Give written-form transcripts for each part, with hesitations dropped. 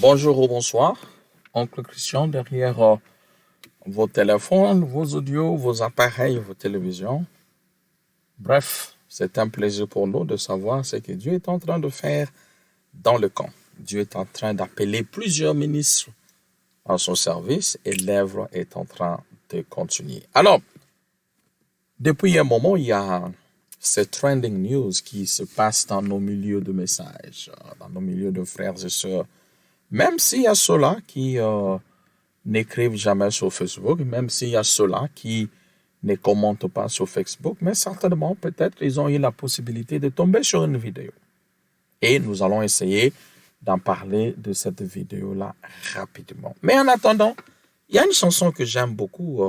Bonjour ou bonsoir, Oncle Christian derrière vos téléphones, vos audios, vos appareils, vos télévisions. Bref, c'est un plaisir pour nous de savoir ce que Dieu est en train de faire dans le camp. Dieu est en train d'appeler plusieurs ministres à son service et l'œuvre est en train de continuer. Alors, depuis un moment, il y a ces trending news qui se passent dans nos milieux de messages, dans nos milieux de frères et sœurs. Même s'il y a ceux-là qui n'écrivent jamais sur Facebook, même s'il y a ceux-là qui ne commentent pas sur Facebook, mais certainement, peut-être, ils ont eu la possibilité de tomber sur une vidéo. Et nous allons essayer d'en parler de cette vidéo-là rapidement. Mais en attendant, il y a une chanson que j'aime beaucoup,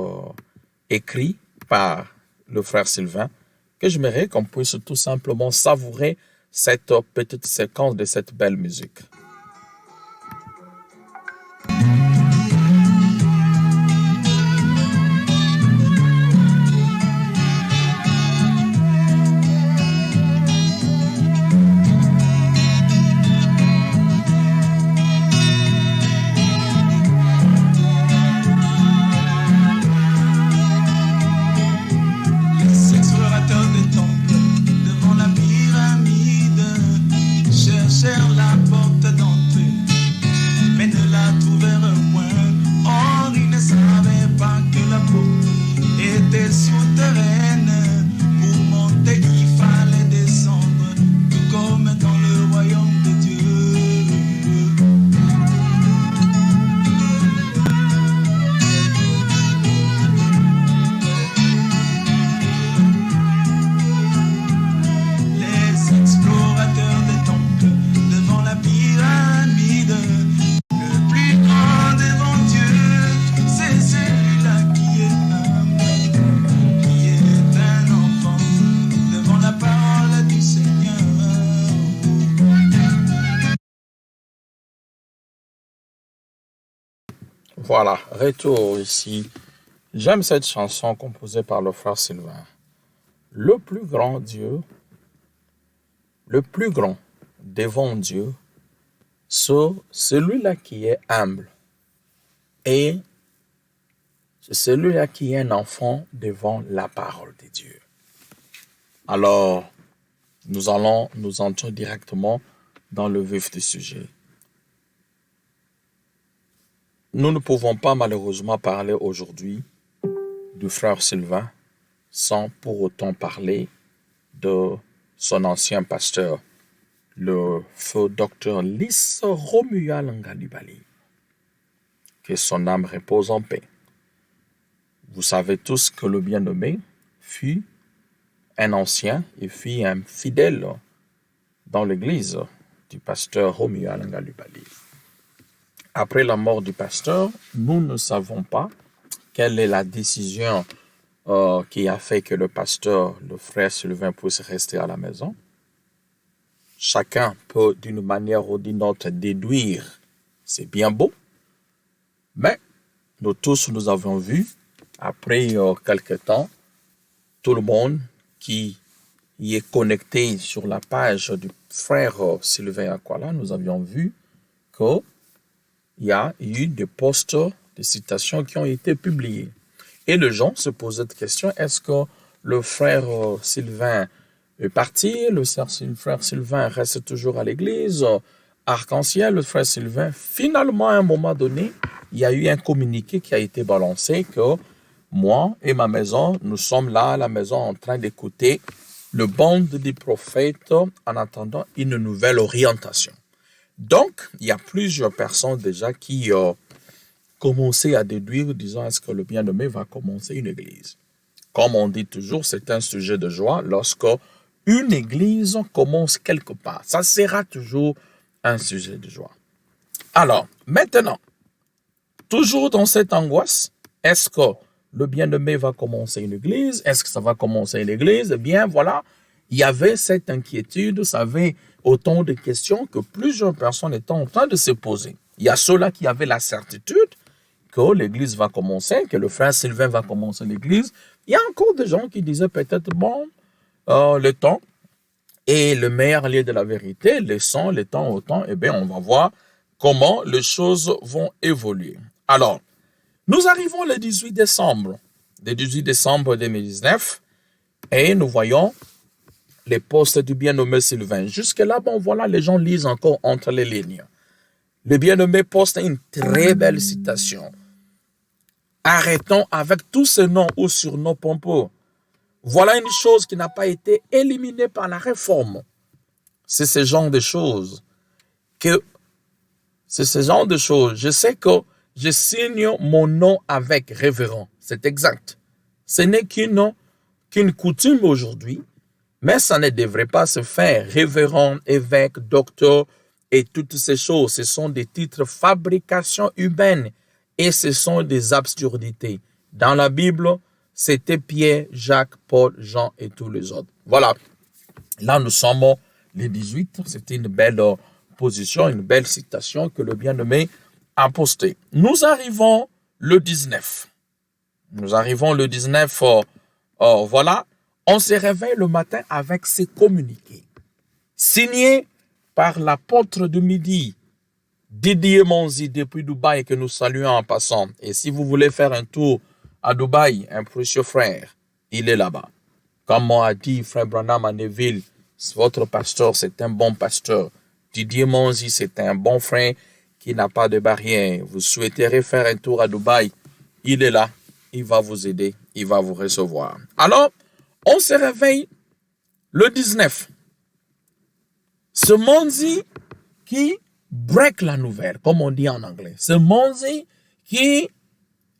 écrite par le frère Sylvain, que j'aimerais qu'on puisse tout simplement savourer cette petite séquence de cette belle musique. Voilà, retour ici. J'aime cette chanson composée par le frère Sylvain. Le plus grand Dieu, le plus grand devant Dieu, c'est celui-là qui est humble. Et c'est celui-là qui est un enfant devant la parole de Dieu. Alors, nous allons nous entrer directement dans le vif du sujet. Nous ne pouvons pas malheureusement parler aujourd'hui du frère Sylvain sans pour autant parler de son ancien pasteur, le feu docteur Lys Romuald Ngalibali. Que son âme repose en paix. Vous savez tous que le bien-nommé fut un ancien et fut un fidèle dans l'église du pasteur Romuald Ngalibali. Après la mort du pasteur, nous ne savons pas quelle est la décision qui a fait que le pasteur, le frère Sylvain, puisse rester à la maison. Chacun peut d'une manière ou d'une autre déduire, c'est bien beau, mais nous tous nous avons vu, après quelque temps, tout le monde qui y est connecté sur la page du frère Sylvain Akwala, nous avions vu que il y a eu des posts de citations qui ont été publiés. Et les gens se posaient la question, est-ce que le frère Sylvain est parti? Le frère Sylvain reste toujours à l'église? Arc-en-ciel, le frère Sylvain. Finalement, à un moment donné, il y a eu un communiqué qui a été balancé que moi et ma maison, nous sommes là à la maison en train d'écouter le bande des prophètes en attendant une nouvelle orientation. Donc, il y a plusieurs personnes déjà qui ont commencé à déduire, disant, est-ce que le bien-aimé va commencer une église? Comme on dit toujours, c'est un sujet de joie lorsque une église commence quelque part. Ça sera toujours un sujet de joie. Alors, maintenant, toujours dans cette angoisse, est-ce que le bien-aimé va commencer une église? Est-ce que ça va commencer une église? Eh bien, voilà, il y avait cette inquiétude, ça avait autant de questions que plusieurs personnes étaient en train de se poser. Il y a ceux-là qui avaient la certitude que l'église va commencer, que le frère Sylvain va commencer l'église. Il y a encore des gens qui disaient peut-être, bon, le temps est le meilleur lieu de la vérité, laissons le temps au temps, eh bien, on va voir comment les choses vont évoluer. Alors, nous arrivons le 18 décembre. Le 18 décembre 2019 et nous voyons les postes du bien-nommé Sylvain. Jusque-là, bon, voilà, les gens lisent encore entre les lignes. Le bien-nommé poste une très belle citation. Arrêtons avec tous ces noms ou surnoms pompeux. Voilà une chose qui n'a pas été éliminée par la réforme. C'est ce genre de choses Je sais que je signe mon nom avec révérend. C'est exact. Ce n'est qu'une coutume aujourd'hui, mais ça ne devrait pas se faire. Révérend, évêque, docteur et toutes ces choses, ce sont des titres fabrication humaine et ce sont des absurdités. Dans la Bible, c'était Pierre, Jacques, Paul, Jean et tous les autres. Voilà. Là, nous sommes les 18. C'était une belle position, une belle citation que le bien-nommé a postée. Nous arrivons le 19. Voilà. On se réveille le matin avec ces communiqués. Signés par l'apôtre du Midi, Didier Monzi, depuis Dubaï, que nous saluons en passant. Et si vous voulez faire un tour à Dubaï, un précieux frère, il est là-bas. Comme a dit frère Branham à Neville, votre pasteur, c'est un bon pasteur. Didier Monzi, c'est un bon frère qui n'a pas de barrière. Vous souhaiterez faire un tour à Dubaï, il est là. Il va vous aider, il va vous recevoir. Alors, on se réveille le 19. Ce Monzi qui break la nouvelle, comme on dit en anglais. Ce Monzi qui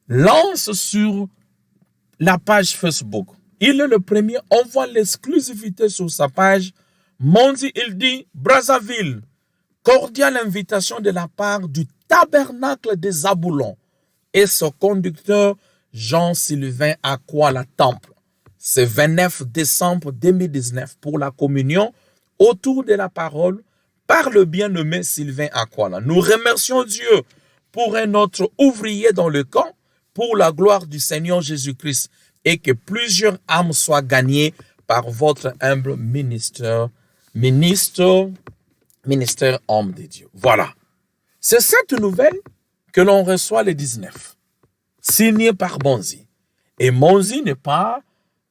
lance sur la page Facebook. Il est le premier, on voit l'exclusivité sur sa page. Monzi, il dit, Brazzaville, cordiale invitation de la part du tabernacle des Zaboulons et son conducteur Jean-Sylvain Aquala Temple. C'est 29 décembre 2019 pour la communion autour de la parole par le bien-nommé Sylvain Aquala. Nous remercions Dieu pour un autre ouvrier dans le camp pour la gloire du Seigneur Jésus-Christ et que plusieurs âmes soient gagnées par votre humble ministère homme de Dieu. Voilà. C'est cette nouvelle que l'on reçoit le 19, signée par Monzi. Et Monzi n'est pas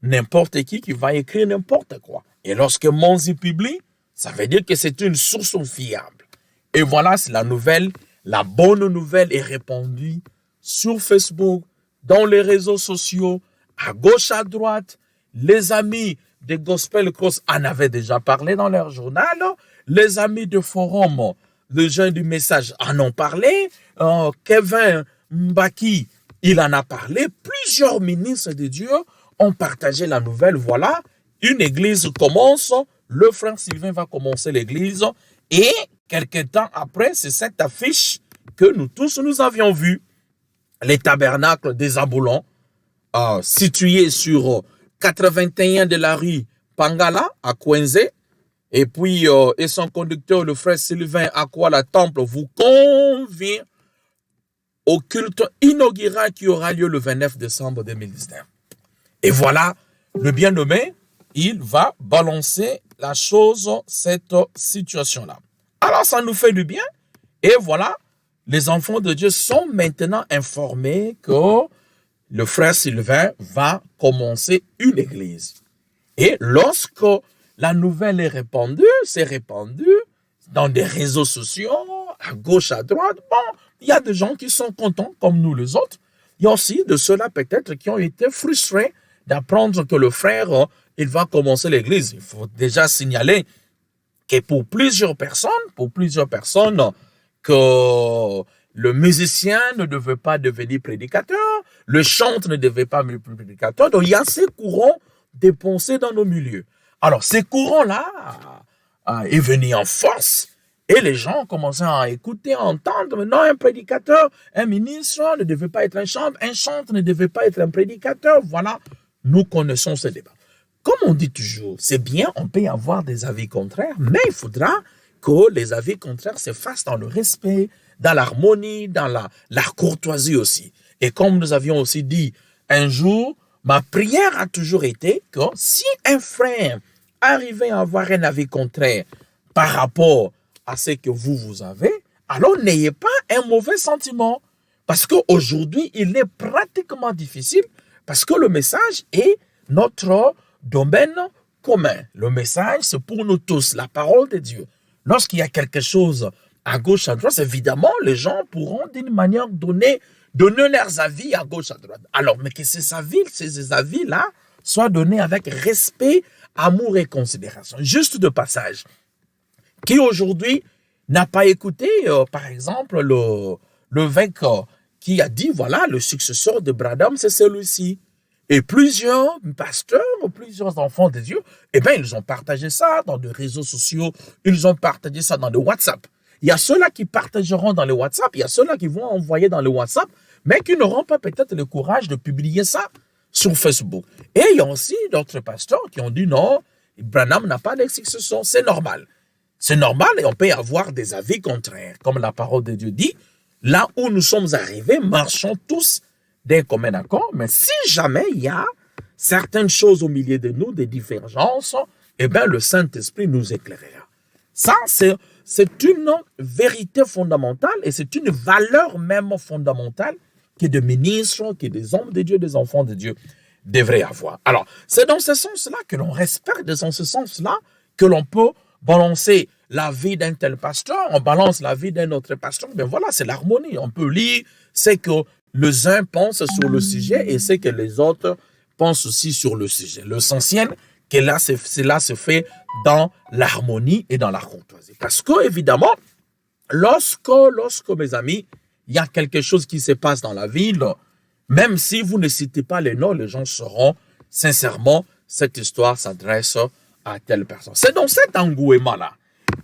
n'importe qui va écrire n'importe quoi. Et lorsque Monzi publie, ça veut dire que c'est une source fiable. Et voilà, c'est la nouvelle, la bonne nouvelle est répandue sur Facebook, dans les réseaux sociaux, à gauche, à droite. Les amis de Gospel Cross en avaient déjà parlé dans leur journal. Les amis de Forum, les gens du message en ont parlé. Kevin Mbaki, il en a parlé. Plusieurs ministres de Dieu ont partagé la nouvelle. Voilà, une église commence. Le frère Sylvain va commencer l'église. Et quelques temps après, c'est cette affiche que nous tous nous avions vue. Les tabernacles des Zaboulons, situés sur 81 de la rue Pangala, à Kwenze. Et puis, et son conducteur, le frère Sylvain Aquala Temple, vous convie au culte inaugural qui aura lieu le 29 décembre 2019. Et voilà, le bien-nommé, il va balancer la chose, cette situation-là. Alors, ça nous fait du bien. Et voilà, les enfants de Dieu sont maintenant informés que le frère Sylvain va commencer une église. Et lorsque la nouvelle est répandue, c'est répandu dans des réseaux sociaux, à gauche, à droite. Bon, il y a des gens qui sont contents, comme nous les autres. Il y a aussi de ceux-là peut-être qui ont été frustrés d'apprendre que le frère, il va commencer l'église. Il faut déjà signaler que pour plusieurs personnes, que le musicien ne devait pas devenir prédicateur, le chanteur ne devait pas devenir prédicateur. Donc, il y a ces courants de pensée dans nos milieux. Alors, ces courants-là est venu en force et les gens ont commencé à écouter, à entendre. Non, un prédicateur, un ministre ne devait pas être un chanteur ne devait pas être un prédicateur. Voilà, nous connaissons ce débat. Comme on dit toujours, c'est bien, on peut y avoir des avis contraires, mais il faudra que les avis contraires se fassent dans le respect, dans l'harmonie, dans la courtoisie aussi. Et comme nous avions aussi dit un jour, ma prière a toujours été que si un frère arrivait à avoir un avis contraire par rapport à ce que vous avez, alors n'ayez pas un mauvais sentiment. Parce qu'aujourd'hui, il est pratiquement difficile parce que le message est notre domaine commun. Le message, c'est pour nous tous, la parole de Dieu. Lorsqu'il y a quelque chose à gauche, à droite, évidemment, les gens pourront d'une manière donnée donner leurs avis à gauche, à droite. Alors, mais que ces avis-là soient donnés avec respect, amour et considération. Juste de passage. Qui aujourd'hui n'a pas écouté, par exemple, le vainqueur qui a dit, voilà, le successeur de Branham, c'est celui-ci. Et plusieurs pasteurs, plusieurs enfants de Dieu, eh bien, ils ont partagé ça dans les réseaux sociaux, ils ont partagé ça dans le WhatsApp. Il y a ceux-là qui partageront dans le WhatsApp, il y a ceux-là qui vont envoyer dans le WhatsApp, mais qui n'auront pas peut-être le courage de publier ça sur Facebook. Et il y a aussi d'autres pasteurs qui ont dit non, Branham n'a pas de successeur, c'est normal. C'est normal et on peut avoir des avis contraires. Comme la parole de Dieu dit, là où nous sommes arrivés, marchons tous d'un commun accord, mais si jamais il y a certaines choses au milieu de nous, des divergences, eh bien le Saint-Esprit nous éclairera. Ça, c'est une vérité fondamentale et c'est une valeur même fondamentale que des ministres, que des hommes de Dieu, des enfants de Dieu devraient avoir. Alors, c'est dans ce sens-là que l'on respecte, c'est dans ce sens-là que l'on peut balancer la vie d'un tel pasteur, on balance la vie d'un autre pasteur, mais voilà, c'est l'harmonie. On peut lire ce que les uns pensent sur le sujet et ce que les autres pensent aussi sur le sujet. L'essentiel, que là, cela se fait dans l'harmonie et dans la courtoisie. Parce que, évidemment, lorsque, mes amis, il y a quelque chose qui se passe dans la ville, même si vous ne citez pas les noms, les gens sauront sincèrement, cette histoire s'adresse à telle personne. C'est dans cet engouement-là.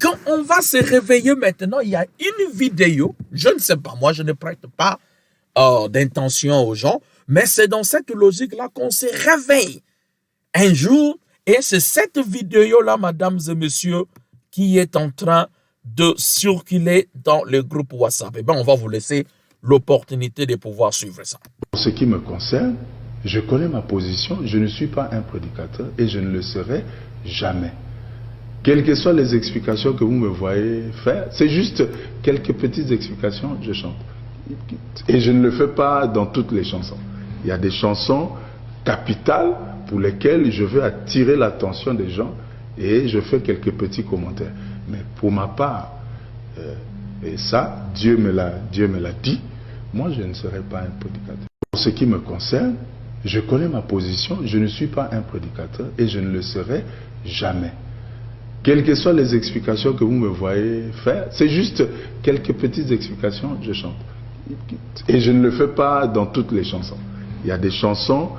Quand on va se réveiller maintenant, il y a une vidéo, je ne sais pas, moi je ne prête pas d'intention aux gens, mais c'est dans cette logique-là qu'on se réveille un jour, et c'est cette vidéo-là, mesdames et messieurs, qui est en train de circuler dans le groupe WhatsApp. Eh bien, on va vous laisser l'opportunité de pouvoir suivre ça. En ce qui me concerne, je connais ma position, je ne suis pas un prédicateur et je ne le serai jamais. Quelles que soient les explications que vous me voyez faire, c'est juste quelques petites explications, je chante. Et je ne le fais pas dans toutes les chansons. Il y a des chansons capitales pour lesquelles je veux attirer l'attention des gens et je fais quelques petits commentaires. Mais pour ma part, et ça, Dieu me l'a dit, moi je ne serai pas un prédicateur. En ce qui me concerne, je connais ma position, je ne suis pas un prédicateur et je ne le serai jamais. Quelles que soient les explications que vous me voyez faire, c'est juste quelques petites explications, je chante. Et je ne le fais pas dans toutes les chansons. Il y a des chansons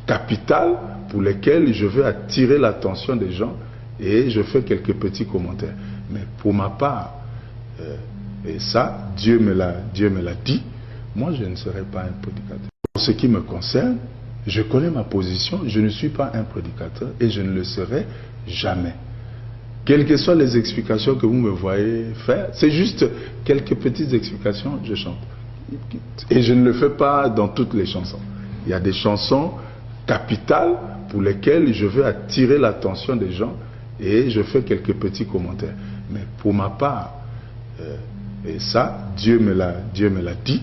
capitales pour lesquelles je veux attirer l'attention des gens et je fais quelques petits commentaires. Mais pour ma part, et ça, Dieu me l'a dit, moi je ne serai pas un prédicateur. En ce qui me concerne, je connais ma position, je ne suis pas un prédicateur et je ne le serai jamais. Quelles que soient les explications que vous me voyez faire, c'est juste quelques petites explications, je chante. Et je ne le fais pas dans toutes les chansons. Il y a des chansons capitales pour lesquelles je veux attirer l'attention des gens et je fais quelques petits commentaires. Mais pour ma part, et ça, Dieu me l'a dit,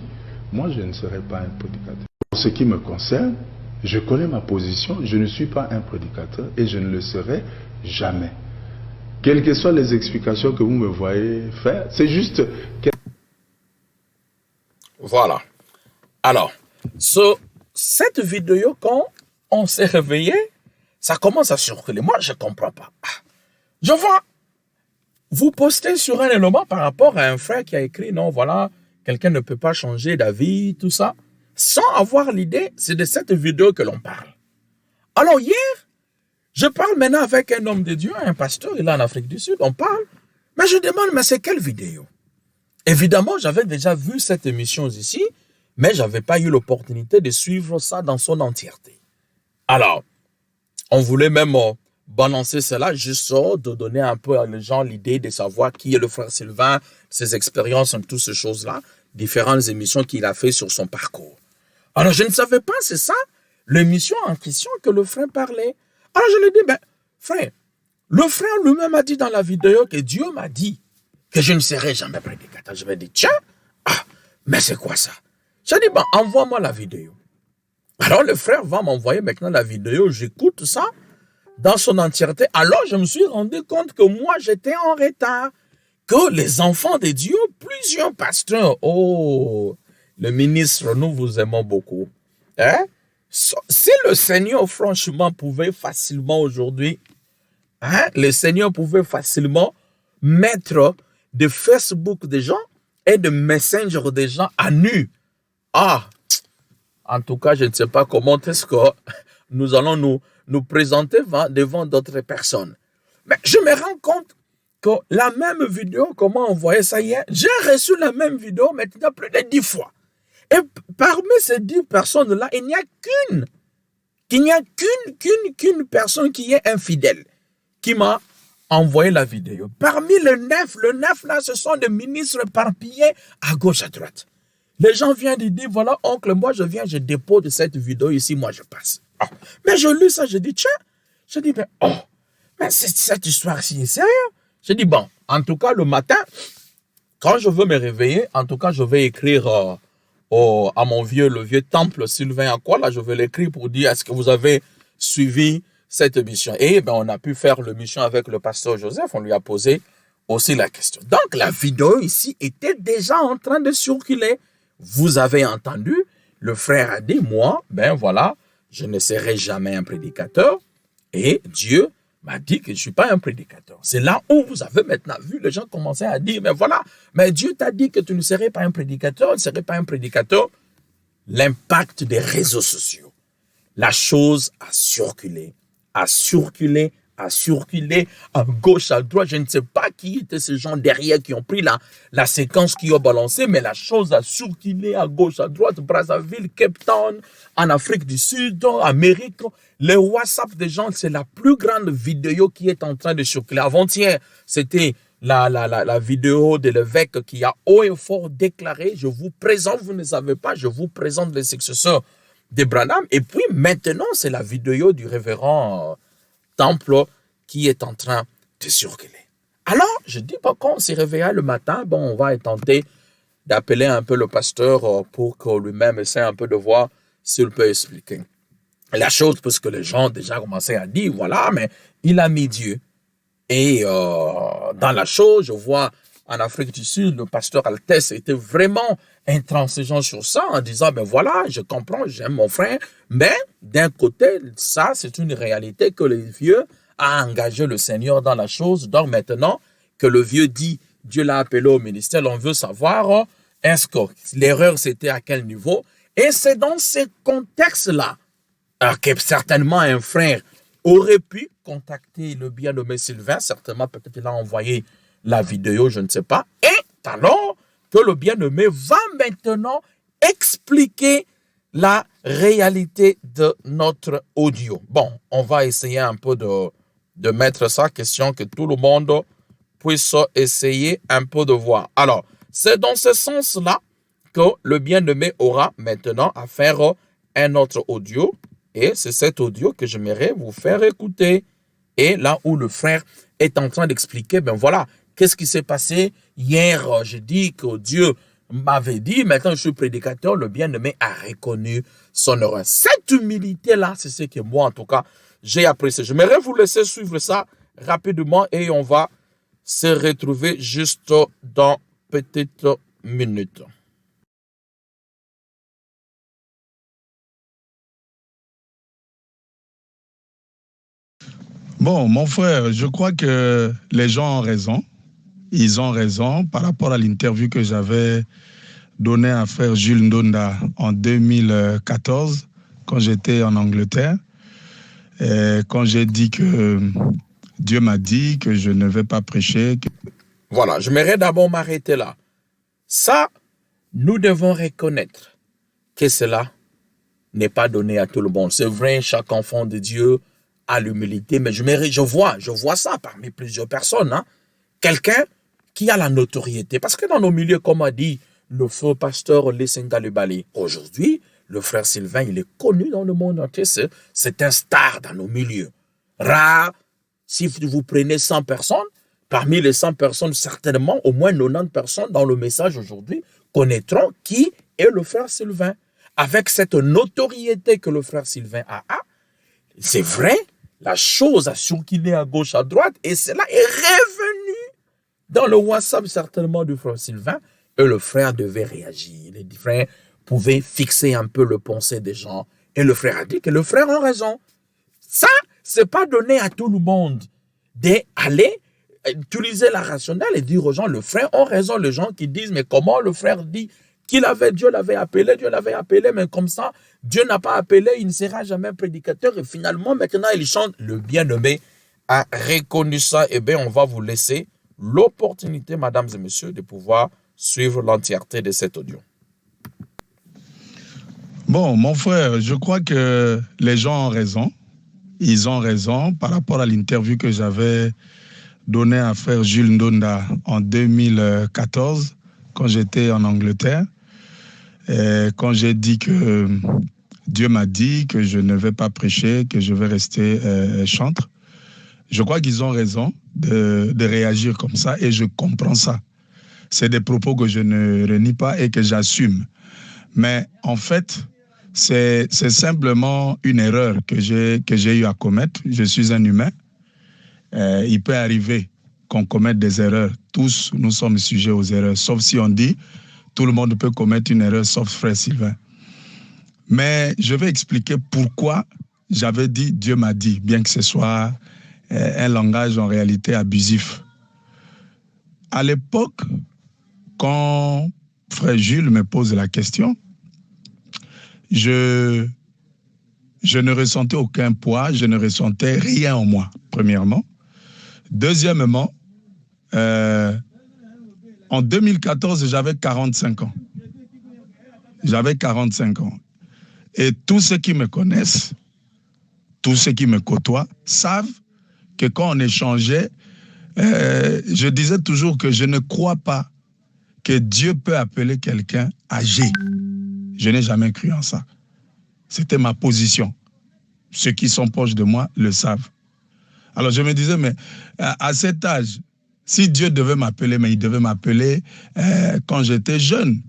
moi je ne serai pas un prédicateur. En ce qui me concerne, je connais ma position, je ne suis pas un prédicateur et je ne le serai jamais. Quelles que soient les explications que vous me voyez faire, c'est juste... Voilà. Alors, cette vidéo, quand on s'est réveillé, ça commence à circuler. Moi, je ne comprends pas. Je vois, vous postez sur un élément par rapport à un frère qui a écrit, non, voilà, quelqu'un ne peut pas changer d'avis, tout ça, sans avoir l'idée, c'est de cette vidéo que l'on parle. Alors, hier, je parle maintenant avec un homme de Dieu, un pasteur, il est en Afrique du Sud, on parle, mais je demande, mais c'est quelle vidéo? Évidemment, j'avais déjà vu cette émission ici, mais je n'avais pas eu l'opportunité de suivre ça dans son entièreté. Alors, on voulait même balancer cela juste de donner un peu à les gens l'idée de savoir qui est le frère Sylvain, ses expériences, toutes ces choses-là, différentes émissions qu'il a fait sur son parcours. Alors, je ne savais pas, c'est ça, l'émission en question que le frère parlait. Alors, je lui ai dit, ben, frère, le frère lui-même a dit dans la vidéo que Dieu m'a dit que je ne serai jamais prédicateur. Je vais dire, tiens, mais c'est quoi ça? J'ai dit, envoie-moi la vidéo. Alors le frère va m'envoyer maintenant la vidéo, j'écoute ça dans son entièreté. Alors je me suis rendu compte que moi j'étais en retard, que les enfants de Dieu, plusieurs pasteurs, le ministre, nous vous aimons beaucoup. Hein? Si le Seigneur franchement pouvait facilement aujourd'hui, le Seigneur pouvait facilement mettre de Facebook des gens et de Messenger des gens à nu. En tout cas, je ne sais pas comment est-ce que nous allons nous présenter devant d'autres personnes. Mais je me rends compte que la même vidéo, comment envoyer ça hier, j'ai reçu la même vidéo maintenant plus de 10 fois. Et parmi ces 10 personnes-là, il n'y a qu'une personne qui est infidèle, qui m'a envoyé la vidéo. Parmi le 9 là, ce sont des ministres éparpillés à gauche, à droite. Les gens viennent de dire, voilà, oncle, moi je viens, je dépose cette vidéo ici, moi je passe. Mais je lis ça, je dis, tiens, je dis, mais cette histoire-ci est sérieuse. Je dis, en tout cas, le matin, quand je veux me réveiller, en tout cas, je vais écrire à le vieux temple Sylvain à quoi, là, je vais l'écrire pour dire, est-ce que vous avez suivi cette mission? Et on a pu faire le mission avec le pasteur Joseph, on lui a posé aussi la question. Donc, la vidéo ici était déjà en train de circuler. Vous avez entendu, le frère a dit, moi, voilà, je ne serai jamais un prédicateur. Et Dieu m'a dit que je ne suis pas un prédicateur. C'est là où vous avez maintenant vu, les gens commençaient à dire, mais voilà, mais Dieu t'a dit que tu ne serais pas un prédicateur, tu ne serais pas un prédicateur. L'impact des réseaux sociaux. La chose a circulé, à gauche, à droite. Je ne sais pas qui étaient ces gens derrière qui ont pris la séquence qui ont balancé, mais la chose a circulé à gauche, à droite, Brazzaville, Cape Town, en Afrique du Sud, en Amérique. Les WhatsApp des gens, c'est la plus grande vidéo qui est en train de circuler. Avant-hier, c'était la vidéo de l'évêque qui a haut et fort déclaré, je vous présente, vous ne savez pas, je vous présente les successeurs de Branham. Et puis maintenant, c'est la vidéo du révérend Temple qui est en train de circuler. Alors, je dis, quand on s'est réveillé le matin, on va tenter d'appeler un peu le pasteur pour que lui-même essaie un peu de voir s'il peut expliquer la chose, parce que les gens déjà commençaient à dire, voilà, mais il a mis Dieu. Et dans la chose, je vois en Afrique du Sud, le pasteur Altesse était vraiment intransigeant sur ça, en disant, voilà, je comprends, j'aime mon frère, mais d'un côté, ça, c'est une réalité que le vieux a engagé le Seigneur dans la chose. Donc maintenant que le vieux dit, Dieu l'a appelé au ministère, on veut savoir, est-ce que l'erreur, c'était à quel niveau? Et c'est dans ce contexte-là que certainement un frère aurait pu contacter le bien-nommé Sylvain, certainement peut-être il a envoyé la vidéo, je ne sais pas, et alors que le bien-nommé va maintenant expliquer la réalité de notre audio. On va essayer un peu de mettre ça, question que tout le monde puisse essayer un peu de voir. Alors, c'est dans ce sens-là que le bien-nommé aura maintenant à faire un autre audio, et c'est cet audio que j'aimerais vous faire écouter. Et là où le frère est en train d'expliquer, voilà, qu'est-ce qui s'est passé hier, j'ai dit que Dieu m'avait dit, maintenant je suis prédicateur, le bien-aimé a reconnu son erreur. Cette humilité-là, c'est ce que moi, en tout cas, j'ai apprécié. J'aimerais vous laisser suivre ça rapidement et on va se retrouver juste dans petites minutes. Bon, mon frère, je crois que les gens ont raison. Ils ont raison par rapport à l'interview que j'avais donnée à frère Jules Ndonda en 2014, quand j'étais en Angleterre. Et quand j'ai dit que Dieu m'a dit que je ne vais pas prêcher. Voilà, j'aimerais d'abord m'arrêter là. Ça, nous devons reconnaître que cela n'est pas donné à tout le monde. C'est vrai, chaque enfant de Dieu a l'humilité, mais je vois ça parmi plusieurs personnes. Quelqu'un qui a la notoriété. Parce que dans nos milieux, comme a dit le feu pasteur Lesenga Lebali, aujourd'hui, le frère Sylvain, il est connu dans le monde entier. C'est un star dans nos milieux. Rare, si vous prenez 100 personnes, Parmi les 100 personnes, certainement, au moins 90 personnes dans le message aujourd'hui connaîtront qui est le frère Sylvain. Avec cette notoriété que le frère Sylvain a, c'est vrai, la chose a circulé à gauche, à droite, et cela est revenu dans le WhatsApp certainement du frère Sylvain, et le frère devait réagir. Les frères pouvaient fixer un peu le pensée des gens, et le frère a dit que le frère a raison. Ça, c'est pas donné à tout le monde d'aller utiliser la rationnelle et dire aux gens, le frère a raison. Les gens qui disent, mais comment le frère dit Dieu l'avait appelé, mais comme ça, Dieu n'a pas appelé, il ne sera jamais prédicateur. Et finalement, maintenant, il chante. Le bien-aimé a reconnu ça. Eh bien, on va vous laisser l'opportunité, mesdames et messieurs, de pouvoir suivre l'entièreté de cet audio. Bon, mon frère, je crois que les gens ont raison. Ils ont raison par rapport à l'interview que j'avais donnée à frère Jules Ndonda en 2014, quand j'étais en Angleterre. Et quand j'ai dit que Dieu m'a dit que je ne vais pas prêcher, que je vais rester chantre, je crois qu'ils ont raison de réagir comme ça et je comprends ça. C'est des propos que je ne renie pas et que j'assume. Mais en fait, c'est simplement une erreur que j'ai eu à commettre. Je suis un humain. Il peut arriver qu'on commette des erreurs. Tous, nous sommes sujets aux erreurs, sauf si on dit tout le monde peut commettre une erreur, sauf frère Sylvain. Mais je vais expliquer pourquoi j'avais dit Dieu m'a dit, bien que ce soit un langage en réalité abusif. À l'époque, quand frère Jules me pose la question, je ne ressentais aucun poids, je ne ressentais rien en moi, premièrement. Deuxièmement, en 2014, j'avais 45 ans. J'avais 45 ans. Et tous ceux qui me connaissent, tous ceux qui me côtoient, savent que quand on échangeait, je disais toujours que je ne crois pas que Dieu peut appeler quelqu'un âgé. Je n'ai jamais cru en ça. C'était ma position. Ceux qui sont proches de moi le savent. Alors je me disais, mais à cet âge, si Dieu devait m'appeler, mais il devait m'appeler quand j'étais jeune.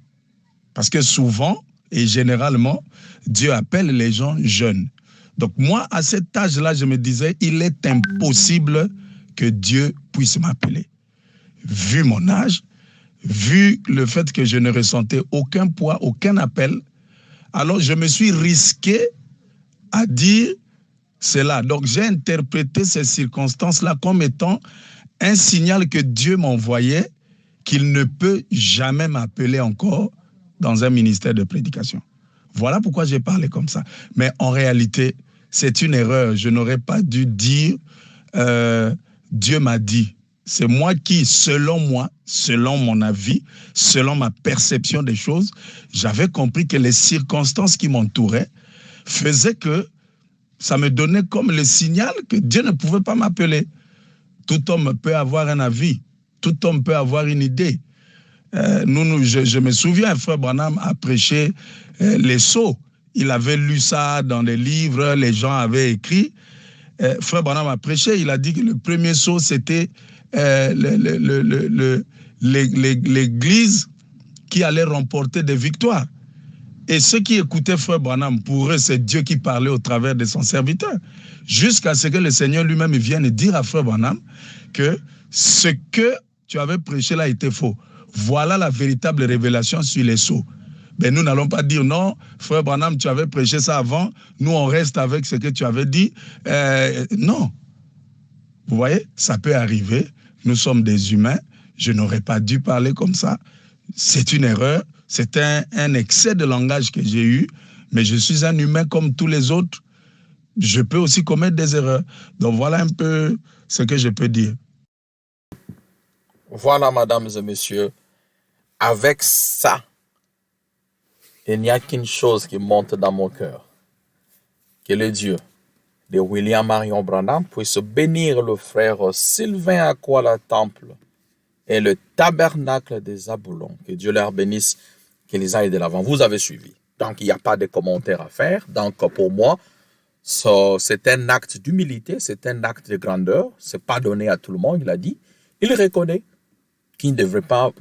Parce que souvent et généralement, Dieu appelle les gens jeunes. Donc moi, à cet âge-là, je me disais, il est impossible que Dieu puisse m'appeler. Vu mon âge, vu le fait que je ne ressentais aucun poids, aucun appel, alors je me suis risqué à dire cela. Donc j'ai interprété ces circonstances-là comme étant un signal que Dieu m'envoyait qu'il ne peut jamais m'appeler encore dans un ministère de prédication. Voilà pourquoi j'ai parlé comme ça. Mais en réalité, c'est une erreur. Je n'aurais pas dû dire Dieu m'a dit. C'est moi qui, selon moi, selon mon avis, selon ma perception des choses, j'avais compris que les circonstances qui m'entouraient faisaient que ça me donnait comme le signal que Dieu ne pouvait pas m'appeler. Tout homme peut avoir un avis, tout homme peut avoir une idée. Je me souviens, frère Branham a prêché les sceaux. Il avait lu ça dans les livres, les gens avaient écrit. Frère Branham a prêché, il a dit que le premier sceau, c'était l'Église qui allait remporter des victoires. Et ceux qui écoutaient frère Branham, pour eux, c'est Dieu qui parlait au travers de son serviteur. Jusqu'à ce que le Seigneur lui-même vienne dire à frère Branham que ce que tu avais prêché là était faux. Voilà la véritable révélation sur les sceaux. Mais nous n'allons pas dire non, frère Branham, tu avais prêché ça avant, nous on reste avec ce que tu avais dit. Non. Vous voyez, ça peut arriver, nous sommes des humains, je n'aurais pas dû parler comme ça. C'est une erreur, c'est un excès de langage que j'ai eu, mais je suis un humain comme tous les autres. Je peux aussi commettre des erreurs. Donc voilà un peu ce que je peux dire. Voilà, mesdames et messieurs, avec ça, il n'y a qu'une chose qui monte dans mon cœur, que le Dieu de William Marion Branham puisse bénir le frère Sylvain Akwala Temple et le tabernacle des Zaboulons. Que Dieu leur bénisse, qu'ils aillent de l'avant. Vous avez suivi. Donc, il n'y a pas de commentaires à faire. Donc, pour moi, c'est un acte d'humilité, c'est un acte de grandeur. Ce n'est pas donné à tout le monde, il a dit. Il reconnaît qu'il ne devrait pas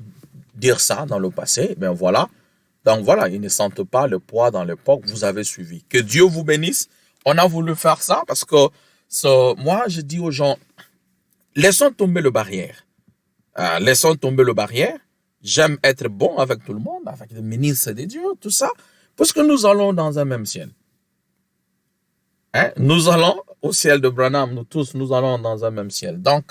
dire ça dans le passé. Ben voilà. Donc voilà, ils ne sentent pas le poids dans l'époque. Vous avez suivi. Que Dieu vous bénisse. On a voulu faire ça parce que moi, je dis aux gens, laissons tomber le barrière. Laissons tomber le barrière. J'aime être bon avec tout le monde, avec le ministre de Dieu, tout ça, parce que nous allons dans un même ciel. Hein? Nous allons au ciel de Branham, nous tous, nous allons dans un même ciel. Donc,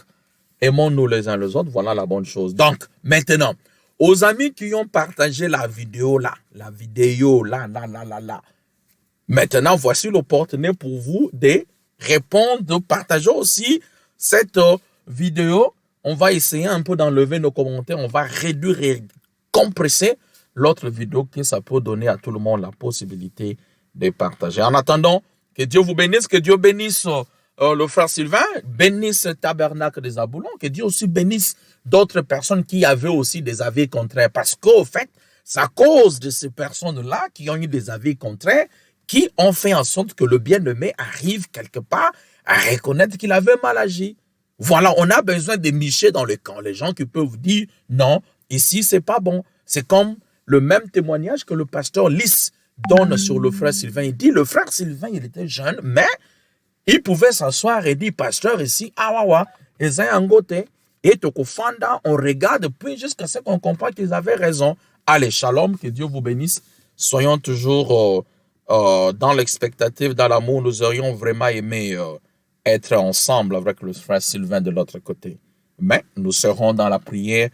aimons-nous les uns les autres, voilà la bonne chose. Donc, maintenant, aux amis qui ont partagé la vidéo là, maintenant, voici l'opportunité pour vous de répondre, de partager aussi cette vidéo. On va essayer un peu d'enlever nos commentaires, on va réduire et compresser l'autre vidéo que ça peut donner à tout le monde la possibilité de partager. En attendant, que Dieu vous bénisse, que Dieu bénisse le frère Sylvain, bénisse le tabernacle des Aboulons, que Dieu aussi bénisse d'autres personnes qui avaient aussi des avis contraires. Parce qu'au fait, c'est à cause de ces personnes-là qui ont eu des avis contraires qui ont fait en sorte que le bien-aimé arrive quelque part à reconnaître qu'il avait mal agi. Voilà, on a besoin de micher dans le camp. Les gens qui peuvent vous dire, non, ici, c'est pas bon. C'est comme le même témoignage que le pasteur Lys donne sur le frère Sylvain. Il dit, le frère Sylvain, il était jeune, mais il pouvait s'asseoir et dire, pasteur, ici, awawa, ils ont un côté, et Tokofanda, on regarde, puis jusqu'à ce qu'on comprenne qu'ils avaient raison. Allez, shalom, que Dieu vous bénisse. Soyons toujours dans l'expectative, dans l'amour. Nous aurions vraiment aimé être ensemble avec le frère Sylvain de l'autre côté. Mais nous serons dans la prière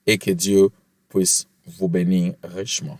et que Dieu puisse vous bénir richement.